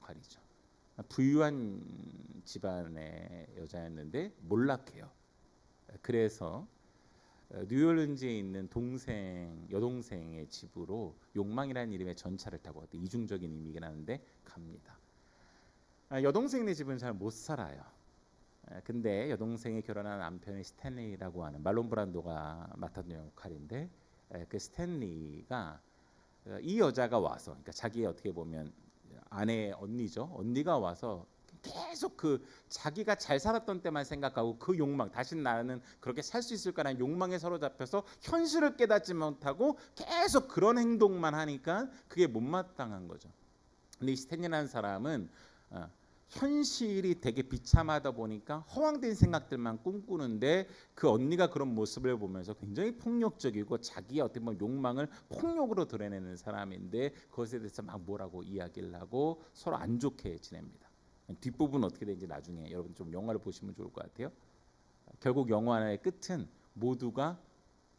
역할이죠. 부유한 집안의 여자였는데 몰락해요. 그래서 뉴올리언즈에 있는 여동생의 집으로 욕망이라는 이름의 전차를 타고 이중적인 의미긴 한데 갑니다. 여동생네 집은 잘 못 살아요. 근데 여동생이 결혼한 남편이 스탠리라고 하는 말론 브란도가 맡았던 역할인데 그 스탠리가 이 여자가 와서 그러니까 자기의 어떻게 보면 아내의 언니죠. 언니가 와서 계속 그 자기가 잘 살았던 때만 생각하고 그 욕망 다신 나는 그렇게 살 수 있을까라는 욕망에 사로잡혀서 현실을 깨닫지 못하고 계속 그런 행동만 하니까 그게 못마땅한 거죠. 근데 이 스탠리라는 사람은 현실이 되게 비참하다 보니까 허황된 생각들만 꿈꾸는데 그 언니가 그런 모습을 보면서 굉장히 폭력적이고 자기의 어떤 욕망을 폭력으로 드러내는 사람인데 그것에 대해서 막 뭐라고 이야기를 하고 서로 안 좋게 지냅니다. 뒷부분 어떻게 되는지 나중에 여러분 좀 영화를 보시면 좋을 것 같아요. 결국 영화의 끝은 모두가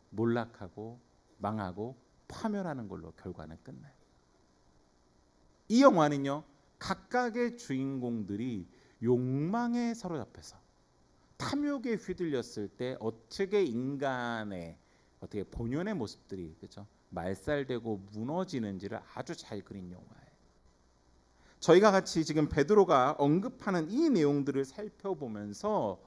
몰락하고 망하고 파멸하는 걸로 결과는 끝나요. 이 영화는요. 각각의 주인공들이 욕망에 사로잡혀서 탐욕에 휘둘렸을 때 어떻게 인간의 어떻게 본연의 모습들이 그렇죠? 말살되고 무너지는지를 아주 잘 그린 영화예요. 저희가 같이 지금 베드로가 언급하는 이 내용들을 살펴보면서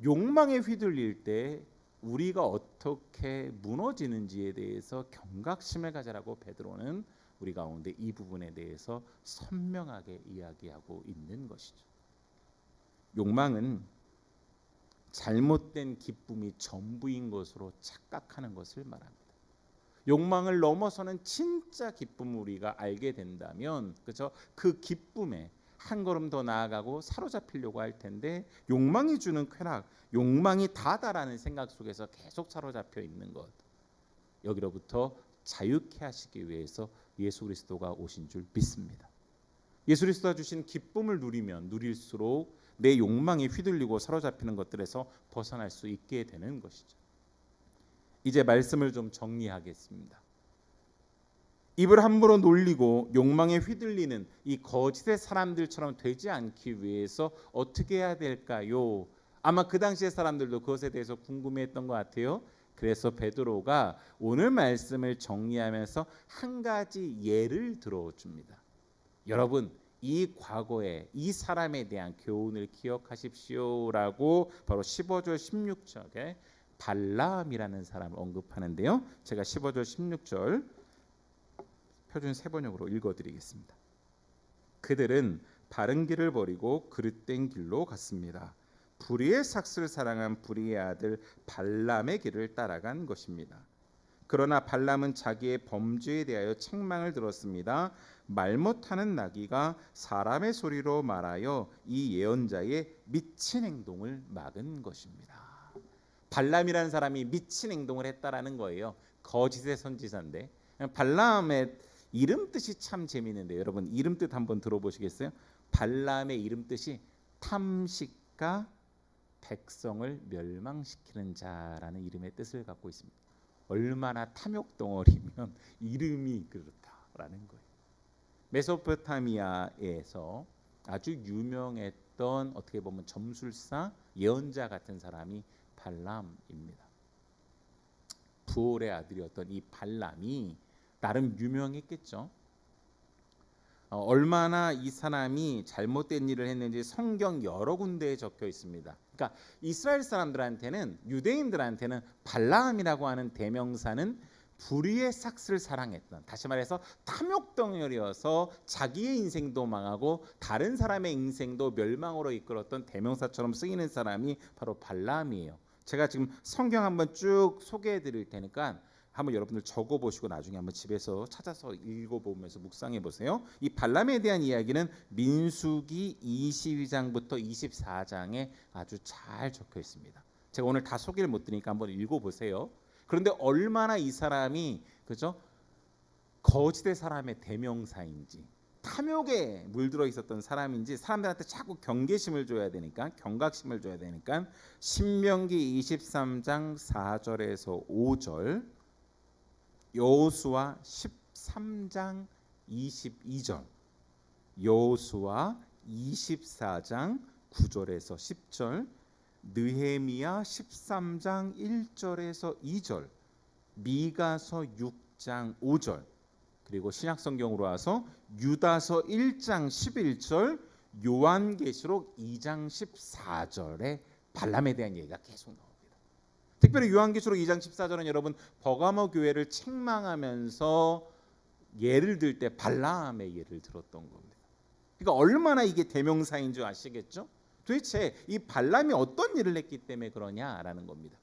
욕망에 휘둘릴 때 우리가 어떻게 무너지는지에 대해서 경각심을 가져라고 베드로는 우리 가운데 이 부분에 대해서 선명하게 이야기하고 있는 것이죠. 욕망은 잘못된 기쁨이 전부인 것으로 착각하는 것을 말합니다. 욕망을 넘어서는 진짜 기쁨을 우리가 알게 된다면 그렇죠? 그 기쁨에 한 걸음 더 나아가고 사로잡히려고 할 텐데 욕망이 주는 쾌락, 욕망이 다다라는 생각 속에서 계속 사로잡혀 있는 것 여기로부터 자유케 하시기 위해서 예수 그리스도가 오신 줄 믿습니다. 예수 그리스도가 주신 기쁨을 누리면 누릴수록 내 욕망에 휘둘리고 사로잡히는 것들에서 벗어날 수 있게 되는 것이죠. 이제 말씀을 좀 정리하겠습니다. 입을 함부로 놀리고 욕망에 휘둘리는 이 거짓의 사람들처럼 되지 않기 위해서 어떻게 해야 될까요? 아마 그 당시의 사람들도 그것에 대해서 궁금해했던 것 같아요. 그래서 베드로가 오늘 말씀을 정리하면서 한 가지 예를 들어줍니다. 여러분 이 과거에 이 사람에 대한 교훈을 기억하십시오라고 바로 15절 16절에 발람이라는 사람을 언급하는데요. 제가 15절 16절 표준 세번역으로 읽어드리겠습니다. 그들은 바른 길을 버리고 그릇된 길로 갔습니다. 불의의 삭슬을 사랑한 불의의 아들 발람의 길을 따라간 것입니다. 그러나 발람은 자기의 범죄에 대하여 책망을 들었습니다. 말 못하는 나귀가 사람의 소리로 말하여 이 예언자의 미친 행동을 막은 것입니다. 발람이라는 사람이 미친 행동을 했다라는 거예요. 거짓의 선지자인데 발람의 이름 뜻이 참 재미있는데 여러분 이름 뜻 한번 들어보시겠어요? 발람의 이름 뜻이 탐식가 백성을 멸망시키는 자라는 이름의 뜻을 갖고 있습니다. 얼마나 탐욕 덩어리면 이름이 그렇다라는 거예요. 메소포타미아에서 아주 유명했던 어떻게 보면 점술사 예언자 같은 사람이 발람입니다. 부올의 아들이었던 이 발람이 나름 유명했겠죠. 얼마나 이 사람이 잘못된 일을 했는지 성경 여러 군데에 적혀 있습니다. 그러니까 이스라엘 사람들한테는, 유대인들한테는 발라함이라고 하는 대명사는 불의의 삭스를 사랑했던, 다시 말해서 탐욕덩어리여서 자기의 인생도 망하고 다른 사람의 인생도 멸망으로 이끌었던 대명사처럼 쓰이는 사람이 바로 발람이에요. 제가 지금 성경 한번 쭉 소개해 드릴 테니까 한번 여러분들 적어보시고 나중에 한번 집에서 찾아서 읽어보면서 묵상해 보세요. 이 발람에 대한 이야기는 민수기 22장부터 24장에 아주 잘 적혀 있습니다. 제가 오늘 다 소개를 못 드리니까 한번 읽어보세요. 그런데 얼마나 이 사람이 그죠? 거짓의 사람의 대명사인지, 탐욕에 물들어 있었던 사람인지 사람들한테 자꾸 경계심을 줘야 되니까, 경각심을 줘야 되니까 신명기 23장 4절에서 5절, 여호수아 13장 22절, 여호수아 24장 9절에서 10절, 느헤미야 13장 1절에서 2절, 미가서 6장 5절, 그리고 신약성경으로 와서 유다서 1장 11절, 요한계시록 2장 14절에 발람에 대한 얘기가 계속 나옵니다. 특별히 요한계시록 2장 14절은 여러분 버가모 교회를 책망하면서 예를 들 때 발람의 예를 들었던 겁니다. 그러니까 얼마나 이게 대명사인 줄 아시겠죠? 도대체 이 발람이 어떤 일을 했기 때문에 그러냐라는 겁니다.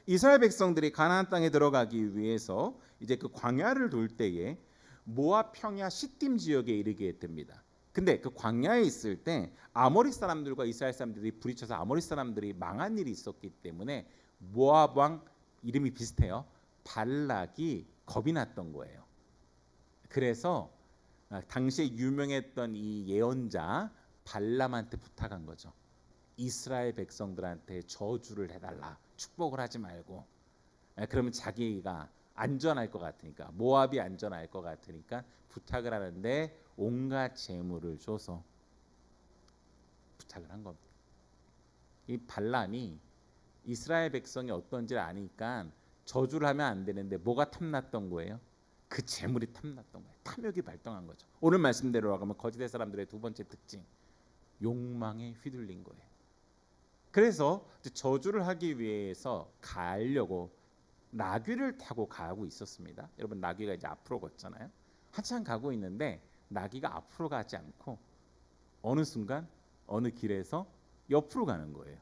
이스라엘 백성들이 가나안 땅에 들어가기 위해서 이제 그 광야를 돌 때에 모압, 평야, 시딤 지역에 이르게 됩니다. 근데 그 광야에 있을 때 아모리 사람들과 이스라엘 사람들이 부딪혀서 아모리 사람들이 망한 일이 있었기 때문에 모압 왕, 이름이 비슷해요, 발락이 겁이 났던 거예요. 그래서 당시에 유명했던 이 예언자 발람한테 부탁한 거죠. 이스라엘 백성들한테 저주를 해달라, 축복을 하지 말고. 그러면 자기가 안전할 것 같으니까, 모압이 안전할 것 같으니까 부탁을 하는데 온갖 재물을 줘서 부탁을 한 겁니다. 이 발람이 이스라엘 백성이 어떤지를 아니까 저주를 하면 안 되는데 뭐가 탐났던 거예요? 그 재물이 탐났던 거예요. 탐욕이 발동한 거죠. 오늘 말씀대로 하면 거짓의 사람들의 두 번째 특징, 욕망에 휘둘린 거예요. 그래서 저주를 하기 위해서 가려고 나귀를 타고 가고 있었습니다. 여러분 나귀가 이제 앞으로 걷잖아요. 한참 가고 있는데 나귀가 앞으로 가지 않고 어느 순간 어느 길에서 옆으로 가는 거예요.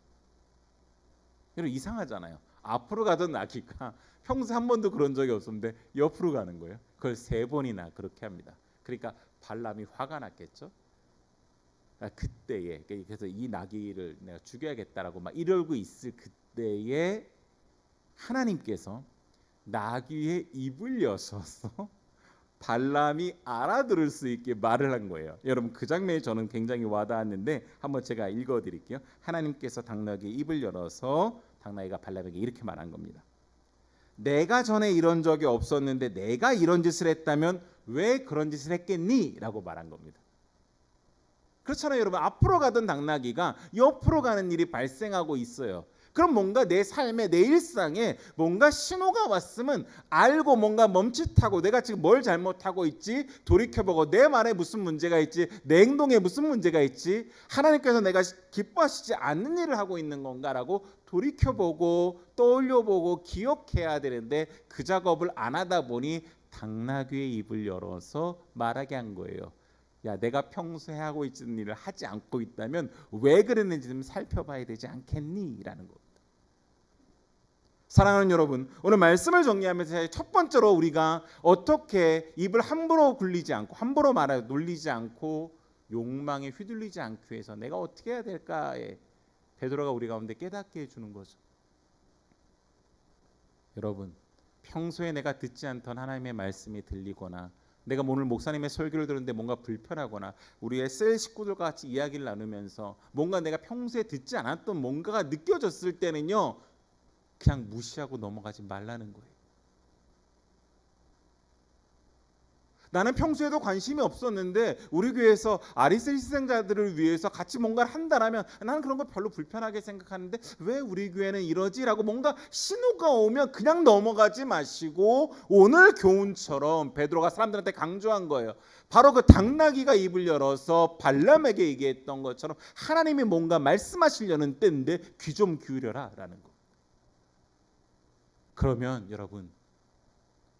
여러분 이상하잖아요. 앞으로 가던 나귀가 평소 한 번도 그런 적이 없었는데 옆으로 가는 거예요. 그걸 3번이나 그렇게 합니다. 그러니까 발람이 화가 났겠죠. 그때에, 그래서 이 나귀를 내가 죽여야겠다라고 막 이러고 있을 그때에 하나님께서 나귀의 입을 여셔서 발람이 알아들을 수 있게 말을 한 거예요. 여러분 그 장면이 저는 굉장히 와닿았는데 한번 제가 읽어드릴게요. 하나님께서 당나귀의 입을 열어서 당나귀가 발람에게 이렇게 말한 겁니다. 내가 전에 이런 적이 없었는데 내가 이런 짓을 했다면 왜 그런 짓을 했겠니? 라고 말한 겁니다. 그렇잖아요 여러분. 앞으로 가던 당나귀가 옆으로 가는 일이 발생하고 있어요. 그럼 뭔가 내 삶에, 내 일상에 뭔가 신호가 왔으면 알고 뭔가 멈칫하고 내가 지금 뭘 잘못하고 있지, 돌이켜보고 내 말에 무슨 문제가 있지, 내 행동에 무슨 문제가 있지, 하나님께서 내가 기뻐하시지 않는 일을 하고 있는 건가라고 돌이켜보고 떠올려보고 기억해야 되는데 그 작업을 안 하다 보니 당나귀의 입을 열어서 말하게 한 거예요. 야, 내가 평소에 하고 있는 일을 하지 않고 있다면 왜 그랬는지 좀 살펴봐야 되지 않겠니? 라는 겁니다. 사랑하는 여러분, 오늘 말씀을 정리하면서 첫 번째로 우리가 어떻게 입을 함부로 굴리지 않고 함부로 말하여 놀리지 않고 욕망에 휘둘리지 않기 위해서 내가 어떻게 해야 될까에 베드로가 우리 가운데 깨닫게 해주는 거죠. 여러분, 평소에 내가 듣지 않던 하나님의 말씀이 들리거나 내가 오늘 목사님의 설교를 들었는데 뭔가 불편하거나 우리의 셀 식구들과 같이 이야기를 나누면서 뭔가 내가 평소에 듣지 않았던 뭔가가 느껴졌을 때는요, 그냥 무시하고 넘어가지 말라는 거예요. 나는 평소에도 관심이 없었는데 우리 교회에서 아리스 희생자들을 위해서 같이 뭔가를 한다라면 나는 그런 거 별로 불편하게 생각하는데 왜 우리 교회는 이러지라고 뭔가 신호가 오면 그냥 넘어가지 마시고 오늘 교훈처럼 베드로가 사람들한테 강조한 거예요. 바로 그 당나귀가 입을 열어서 발람에게 얘기했던 것처럼 하나님이 뭔가 말씀하시려는 때인데 귀 좀 기울여라라는 거. 그러면 여러분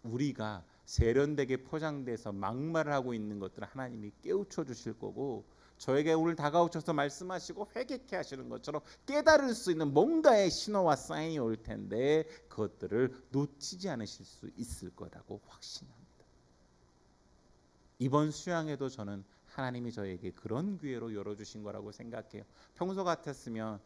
우리가 세련되게 포장돼서 막말을 하고 있는 것들을 하나님이 깨우쳐 주실 거고 저에게 오늘 다가오셔서 말씀하시고 회개케 하시는 것처럼 깨달을 수 있는 뭔가의 신호와 사인이 올 텐데 그것들을 놓치지 않으실 수 있을 거라고 확신합니다. 이번 수양에도 저는 하나님이 저에게 그런 기회로 열어주신 거라고 생각해요. 평소 같았으면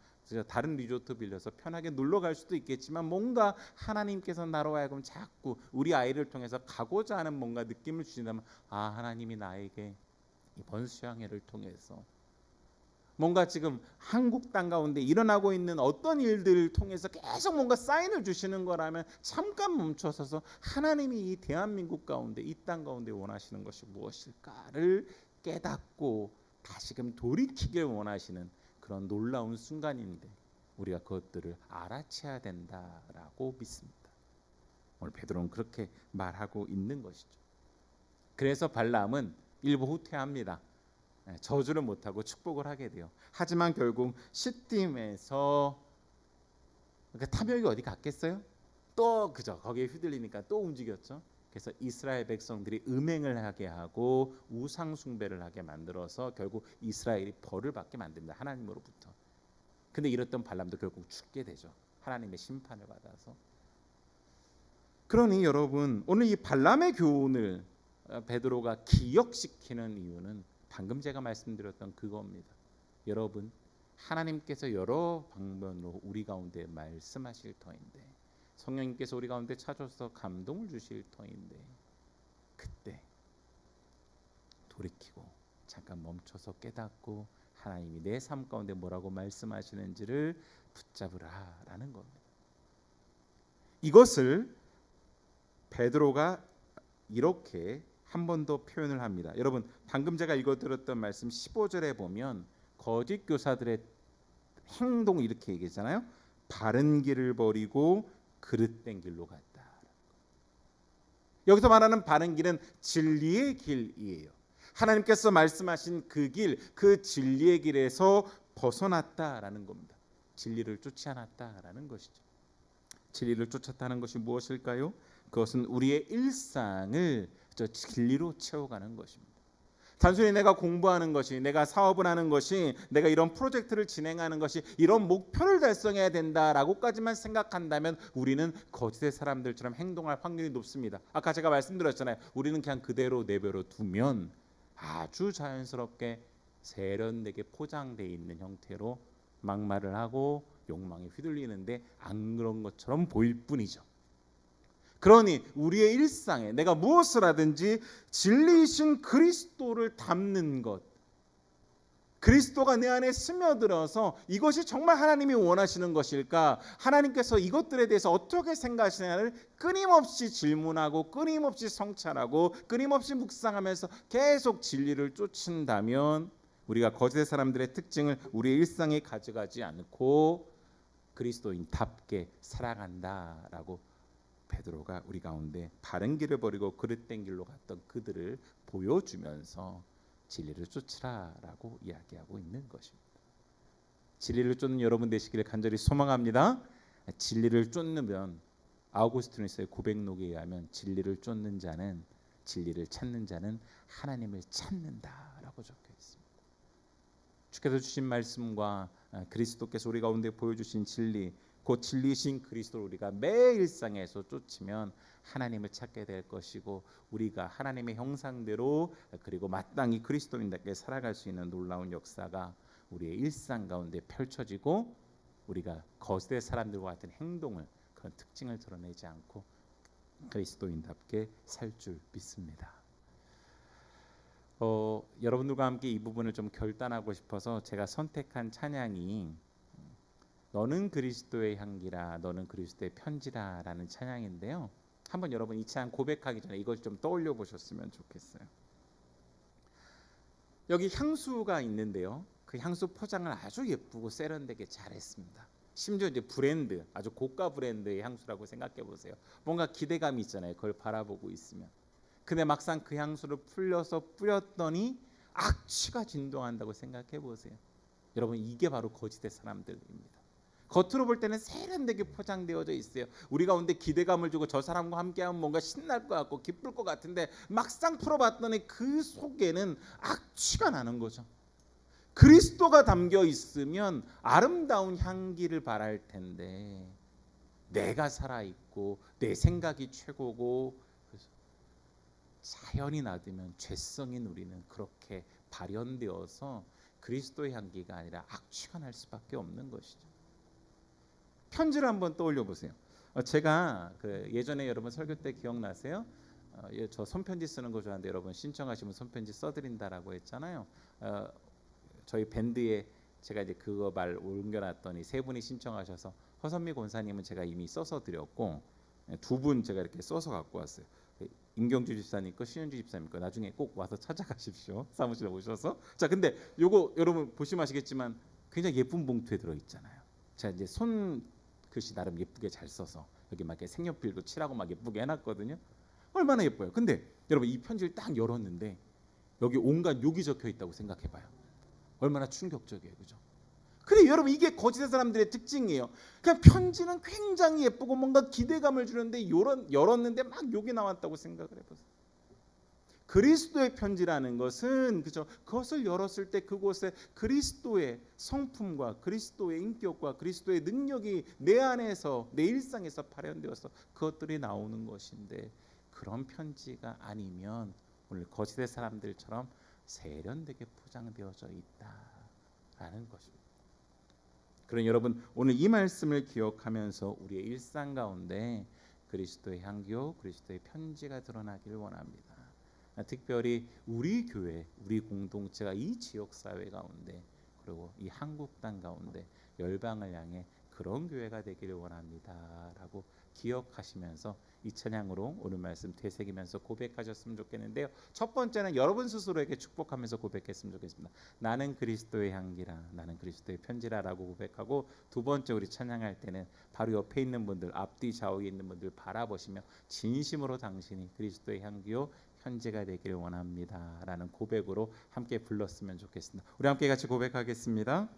다른 리조트 빌려서 편하게 놀러 갈 수도 있겠지만 뭔가 하나님께서 나로 하여금 자꾸 우리 아이를 통해서 가고자 하는 뭔가 느낌을 주신다면 하나님이 나에게 이번 수양회를 통해서 뭔가 지금 한국 땅 가운데 일어나고 있는 어떤 일들을 통해서 계속 뭔가 사인을 주시는 거라면 잠깐 멈춰서서 하나님이 이 대한민국 가운데 이 땅 가운데 원하시는 것이 무엇일까를 깨닫고 다시금 돌이키길 원하시는 그런 놀라운 순간인데 우리가 그것들을 알아채야 된다라고 믿습니다. 오늘 베드로는 그렇게 말하고 있는 것이죠. 그래서 발람은 일부 후퇴합니다. 저주를 못하고 축복을 하게 돼요. 하지만 결국 시딤에서 탐욕이 어디 갔겠어요? 또 그저 거기에 휘둘리니까 또 움직였죠. 그래서 이스라엘 백성들이 음행을 하게 하고 우상 숭배를 하게 만들어서 결국 이스라엘이 벌을 받게 만듭니다. 하나님으로부터. 근데 이랬던 발람도 결국 죽게 되죠. 하나님의 심판을 받아서. 그러니 여러분 오늘 이 발람의 교훈을 베드로가 기억시키는 이유는 방금 제가 말씀드렸던 그겁니다. 여러분 하나님께서 여러 방면으로 우리 가운데 말씀하실 터인데 성령님께서 우리 가운데 찾아서 감동을 주실 터인데 그때 돌이키고 잠깐 멈춰서 깨닫고 하나님이 내 삶 가운데 뭐라고 말씀하시는지를 붙잡으라라는 겁니다. 이것을 베드로가 이렇게 한 번 더 표현을 합니다. 여러분 방금 제가 읽어드렸던 말씀 15절에 보면 거짓 교사들의 행동 이렇게 얘기했잖아요. 바른 길을 버리고 그릇된 길로 갔다. 여기서 말하는 바른 길은 진리의 길이에요. 하나님께서 말씀하신 그 길, 그 진리의 길에서 벗어났다라는 겁니다. 진리를 쫓지 않았다라는 것이죠. 진리를 쫓았다는 것이 무엇일까요? 그것은 우리의 일상을 진리로 채워가는 것입니다. 단순히 내가 공부하는 것이, 내가 사업을 하는 것이, 내가 이런 프로젝트를 진행하는 것이 이런 목표를 달성해야 된다라고까지만 생각한다면 우리는 거짓의 사람들처럼 행동할 확률이 높습니다. 아까 제가 말씀드렸잖아요. 우리는 그냥 그대로 내버려 두면 아주 자연스럽게 세련되게 포장되어 있는 형태로 막말을 하고 욕망에 휘둘리는데 안 그런 것처럼 보일 뿐이죠. 그러니 우리의 일상에 내가 무엇을 하든지 진리이신 그리스도를 담는 것, 그리스도가 내 안에 스며들어서 이것이 정말 하나님이 원하시는 것일까, 하나님께서 이것들에 대해서 어떻게 생각하시냐를 끊임없이 질문하고 끊임없이 성찰하고 끊임없이 묵상하면서 계속 진리를 쫓는다면 우리가 거짓의 사람들의 특징을 우리의 일상에 가져가지 않고 그리스도인답게 살아간다라고 베드로가 우리 가운데 바른 길을 버리고 그릇된 길로 갔던 그들을 보여주면서 진리를 쫓으라라고 이야기하고 있는 것입니다. 진리를 쫓는 여러분 되시기를 간절히 소망합니다. 진리를 쫓으면 아우구스티누스의 고백록에 의하면 진리를 쫓는 자는, 진리를 찾는 자는 하나님을 찾는다라고 적혀 있습니다. 주께서 주신 말씀과 그리스도께서 우리 가운데 보여주신 진리, 곧 진리신 그리스도를 우리가 매 일상에서 쫓으면 하나님을 찾게 될 것이고 우리가 하나님의 형상대로 그리고 마땅히 그리스도인답게 살아갈 수 있는 놀라운 역사가 우리의 일상 가운데 펼쳐지고 우리가 거짓의 사람들과 같은 행동을, 그런 특징을 드러내지 않고 그리스도인답게 살 줄 믿습니다. 여러분들과 함께 이 부분을 좀 결단하고 싶어서 제가 선택한 찬양이 너는 그리스도의 향기라, 너는 그리스도의 편지라 라는 찬양인데요. 한번 여러분 이 찬양 고백하기 전에 이걸 좀 떠올려 보셨으면 좋겠어요. 여기 향수가 있는데요. 그 향수 포장을 아주 예쁘고 세련되게 잘했습니다. 심지어 이제 브랜드, 아주 고가 브랜드의 향수라고 생각해 보세요. 뭔가 기대감이 있잖아요. 그걸 바라보고 있으면. 근데 막상 그 향수를 풀려서 뿌렸더니 악취가 진동한다고 생각해 보세요. 여러분 이게 바로 거짓의 사람들입니다. 겉으로 볼 때는 세련되게 포장되어져 있어요. 우리 가운데 기대감을 주고 저 사람과 함께하면 뭔가 신날 것 같고 기쁠 것 같은데 막상 풀어봤더니 그 속에는 악취가 나는 거죠. 그리스도가 담겨 있으면 아름다운 향기를 발할 텐데 내가 살아있고 내 생각이 최고고 자연이 놔두면 죄성인 우리는 그렇게 발현되어서 그리스도의 향기가 아니라 악취가 날 수밖에 없는 것이죠. 편지를 한번 떠올려 보세요. 제가 그 예전에 여러분 설교 때 기억나세요? 저 손편지 쓰는 거 좋아하는데 여러분 신청하시면 손편지 써드린다라고 했잖아요. 저희 밴드에 제가 이제 그거 말 옮겨놨더니 세 분이 신청하셔서 허선미 권사님은 제가 이미 써서 드렸고 두 분 제가 이렇게 써서 갖고 왔어요. 임경주 집사님 거, 신현주 집사님 거 나중에 꼭 와서 찾아가십시오. 사무실에 오셔서. 자, 근데 요거 여러분 보시면 아시겠지만 굉장히 예쁜 봉투에 들어 있잖아요. 제가 이제 손 글씨 나름 예쁘게 잘 써서 여기 막 이렇게 색연필도 칠하고 막 예쁘게 해놨거든요. 얼마나 예뻐요. 근데 여러분 이 편지를 딱 열었는데 여기 온갖 욕이 적혀 있다고 생각해봐요. 얼마나 충격적이에요, 그죠? 그래 여러분 이게 거짓의 사람들의 특징이에요. 그냥 편지는 굉장히 예쁘고 뭔가 기대감을 주는데 열었는데 막 욕이 나왔다고 생각을 해보세요. 그리스도의 편지라는 것은 그죠? 그것을 열었을 때 그곳에 그리스도의 성품과 그리스도의 인격과 그리스도의 능력이 내 안에서 내 일상에서 발현되어서 그것들이 나오는 것인데 그런 편지가 아니면 오늘 거짓의 사람들처럼 세련되게 포장되어져 있다라는 것입니다. 그러니 여러분 오늘 이 말씀을 기억하면서 우리의 일상 가운데 그리스도의 향기요 그리스도의 편지가 드러나기를 원합니다. 특별히 우리 교회, 우리 공동체가 이 지역 사회 가운데 그리고 이 한국 땅 가운데 열방을 향해 그런 교회가 되기를 원합니다라고 기억하시면서 이 찬양으로 오늘 말씀 되새기면서 고백하셨으면 좋겠는데요. 첫 번째는 여러분 스스로에게 축복하면서 고백했으면 좋겠습니다. 나는 그리스도의 향기라, 나는 그리스도의 편지라라고 고백하고 두 번째 우리 찬양할 때는 바로 옆에 있는 분들, 앞뒤 좌우에 있는 분들 바라보시며 진심으로 당신이 그리스도의 향기요 편지가 되기를 원합니다라는 고백으로 함께 불렀으면 좋겠습니다. 우리 함께 같이 고백하겠습니다.